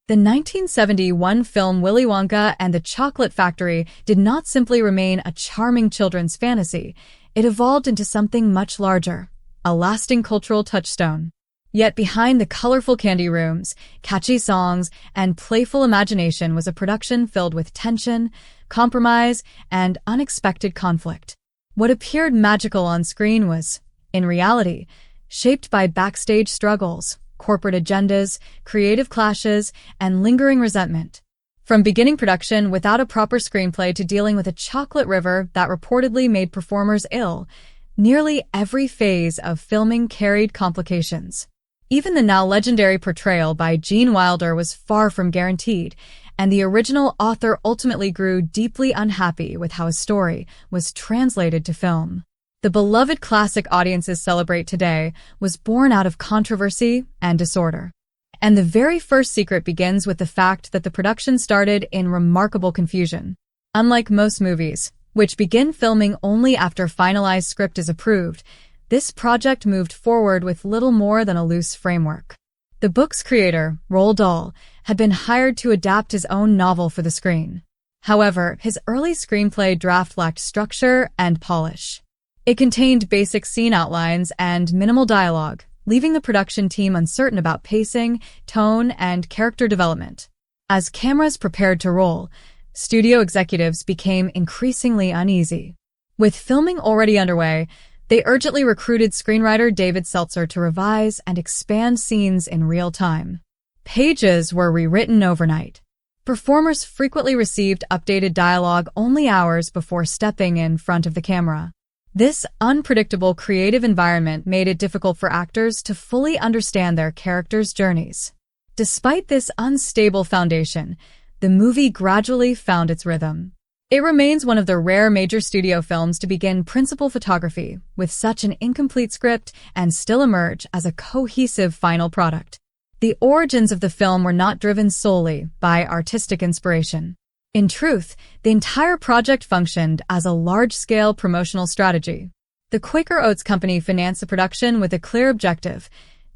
The 1971 film Willy Wonka and the Chocolate Factory did not simply remain a charming children's fantasy. It evolved into something much larger, a lasting cultural touchstone. Yet behind the colorful candy rooms, catchy songs, and playful imagination was a production filled with tension, compromise, and unexpected conflict. What appeared magical on screen was, in reality, shaped by backstage struggles, corporate agendas, creative clashes, and lingering resentment. From beginning production without a proper screenplay to dealing with a chocolate river that reportedly made performers ill, nearly every phase of filming carried complications. Even the now legendary portrayal by Gene Wilder was far from guaranteed, and the original author ultimately grew deeply unhappy with how his story was translated to film. The beloved classic audiences celebrate today was born out of controversy and disorder. And the very first secret begins with the fact that the production started in remarkable confusion. Unlike most movies, which begin filming only after finalized script is approved, this project moved forward with little more than a loose framework. The book's creator, Roald Dahl, had been hired to adapt his own novel for the screen. However, his early screenplay draft lacked structure and polish. It contained basic scene outlines and minimal dialogue, leaving the production team uncertain about pacing, tone, and character development. As cameras prepared to roll, studio executives became increasingly uneasy. With filming already underway, they urgently recruited screenwriter David Seltzer to revise and expand scenes in real time. Pages were rewritten overnight. Performers frequently received updated dialogue only hours before stepping in front of the camera. This unpredictable creative environment made it difficult for actors to fully understand their characters' journeys. Despite this unstable foundation, the movie gradually found its rhythm. It remains one of the rare major studio films to begin principal photography with such an incomplete script and still emerge as a cohesive final product. The origins of the film were not driven solely by artistic inspiration. In truth, the entire project functioned as a large-scale promotional strategy. The Quaker Oats Company financed the production with a clear objective: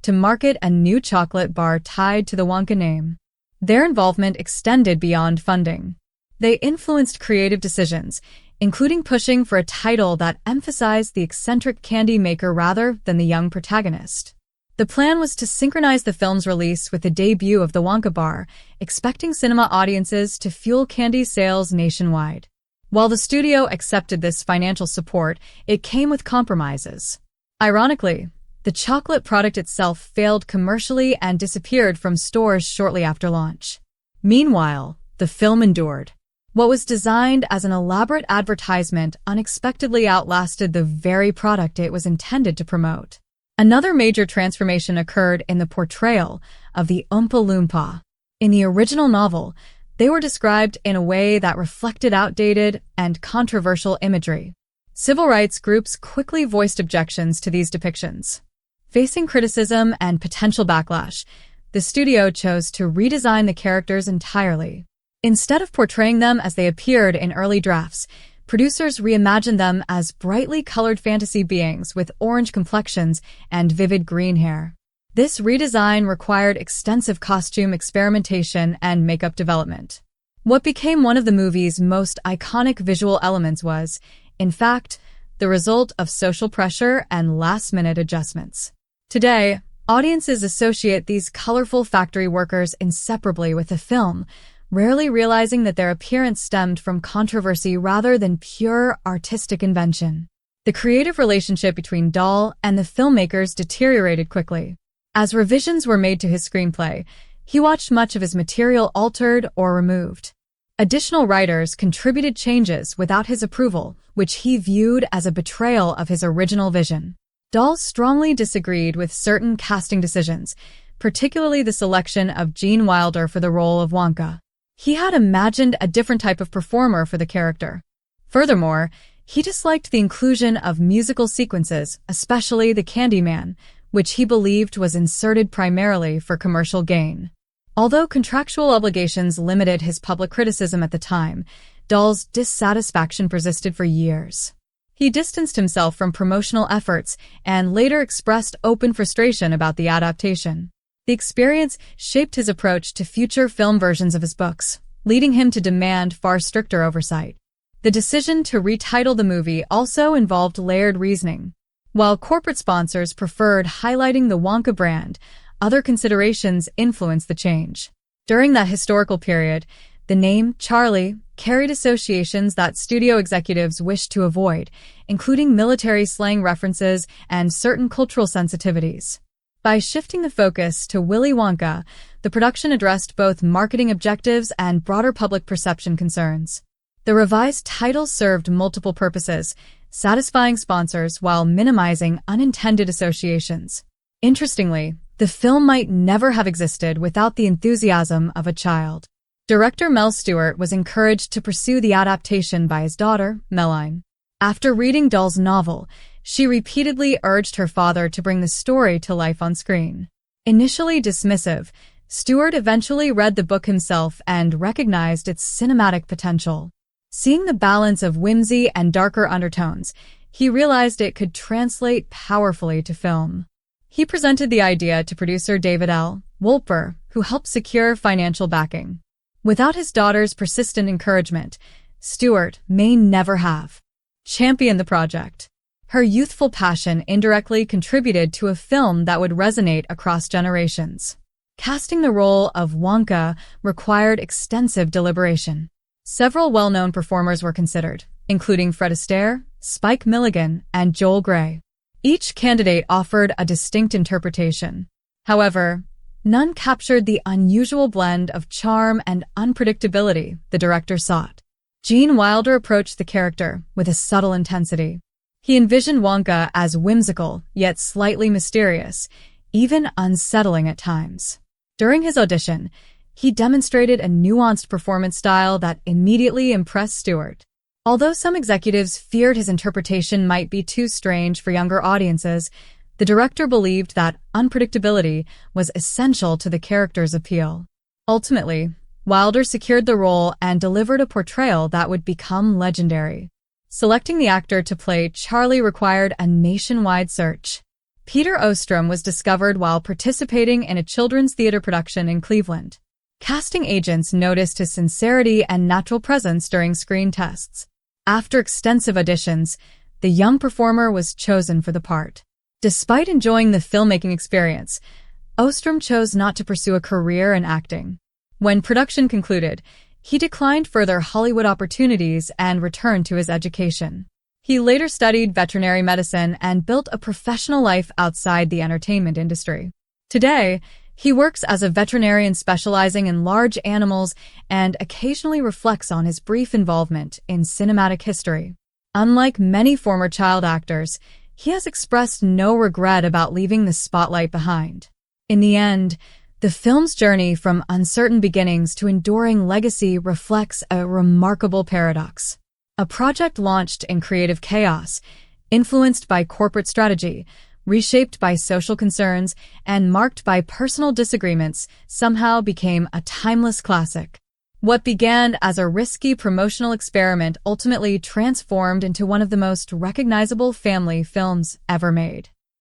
to market a new chocolate bar tied to the Wonka name. Their involvement extended beyond funding. They influenced creative decisions, including pushing for a title that emphasized the eccentric candy maker rather than the young protagonist. The plan was to synchronize the film's release with the debut of the Wonka bar, expecting cinema audiences to fuel candy sales nationwide. While the studio accepted this financial support, it came with compromises. Ironically, the chocolate product itself failed commercially and disappeared from stores shortly after launch. Meanwhile, the film endured. What was designed as an elaborate advertisement unexpectedly outlasted the very product it was intended to promote. Another major transformation occurred in the portrayal of the Oompa Loompa. In the original novel, they were described in a way that reflected outdated and controversial imagery. Civil rights groups quickly voiced objections to these depictions. Facing criticism and potential backlash, the studio chose to redesign the characters entirely. Instead of portraying them as they appeared in early drafts, producers reimagined them as brightly colored fantasy beings with orange complexions and vivid green hair. This redesign required extensive costume experimentation and makeup development. What became one of the movie's most iconic visual elements was, in fact, the result of social pressure and last-minute adjustments. Today, audiences associate these colorful factory workers inseparably with the film, rarely realizing that their appearance stemmed from controversy rather than pure artistic invention. The creative relationship between Dahl and the filmmakers deteriorated quickly. As revisions were made to his screenplay, he watched much of his material altered or removed. Additional writers contributed changes without his approval, which he viewed as a betrayal of his original vision. Dahl strongly disagreed with certain casting decisions, particularly the selection of Gene Wilder for the role of Wonka. He had imagined a different type of performer for the character. Furthermore, he disliked the inclusion of musical sequences, especially the Candyman, which he believed was inserted primarily for commercial gain. Although contractual obligations limited his public criticism at the time, Dahl's dissatisfaction persisted for years. He distanced himself from promotional efforts and later expressed open frustration about the adaptation. The experience shaped his approach to future film versions of his books, leading him to demand far stricter oversight. The decision to retitle the movie also involved layered reasoning. While corporate sponsors preferred highlighting the Wonka brand, other considerations influenced the change. During that historical period, the name Charlie carried associations that studio executives wished to avoid, including military slang references and certain cultural sensitivities. By shifting the focus to Willy Wonka, the production addressed both marketing objectives and broader public perception concerns. The revised title served multiple purposes, satisfying sponsors while minimizing unintended associations. Interestingly, the film might never have existed without the enthusiasm of a child. Director Mel Stewart was encouraged to pursue the adaptation by his daughter, Meline. After reading Dahl's novel, she repeatedly urged her father to bring the story to life on screen. Initially dismissive, Stewart eventually read the book himself and recognized its cinematic potential. Seeing the balance of whimsy and darker undertones, he realized it could translate powerfully to film. He presented the idea to producer David L. Wolper, who helped secure financial backing. Without his daughter's persistent encouragement, Stewart may never have championed the project. Her youthful passion indirectly contributed to a film that would resonate across generations. Casting the role of Wonka required extensive deliberation. Several well-known performers were considered, including Fred Astaire, Spike Milligan, and Joel Grey. Each candidate offered a distinct interpretation. However, none captured the unusual blend of charm and unpredictability the director sought. Gene Wilder approached the character with a subtle intensity. He envisioned Wonka as whimsical, yet slightly mysterious, even unsettling at times. During his audition, he demonstrated a nuanced performance style that immediately impressed Stewart. Although some executives feared his interpretation might be too strange for younger audiences, the director believed that unpredictability was essential to the character's appeal. Ultimately, Wilder secured the role and delivered a portrayal that would become legendary. Selecting the actor to play Charlie required a nationwide search. Peter Ostrom was discovered while participating in a children's theater production in Cleveland. Casting agents noticed his sincerity and natural presence during screen tests. After extensive auditions, the young performer was chosen for the part. Despite enjoying the filmmaking experience, Ostrom chose not to pursue a career in acting. When production concluded, he declined further Hollywood opportunities and returned to his education. He later studied veterinary medicine and built a professional life outside the entertainment industry. Today, he works as a veterinarian specializing in large animals and occasionally reflects on his brief involvement in cinematic history. Unlike many former child actors, he has expressed no regret about leaving the spotlight behind. In the end, the film's journey from uncertain beginnings to enduring legacy reflects a remarkable paradox. A project launched in creative chaos, influenced by corporate strategy, reshaped by social concerns, and marked by personal disagreements, somehow became a timeless classic. What began as a risky promotional experiment ultimately transformed into one of the most recognizable family films ever made.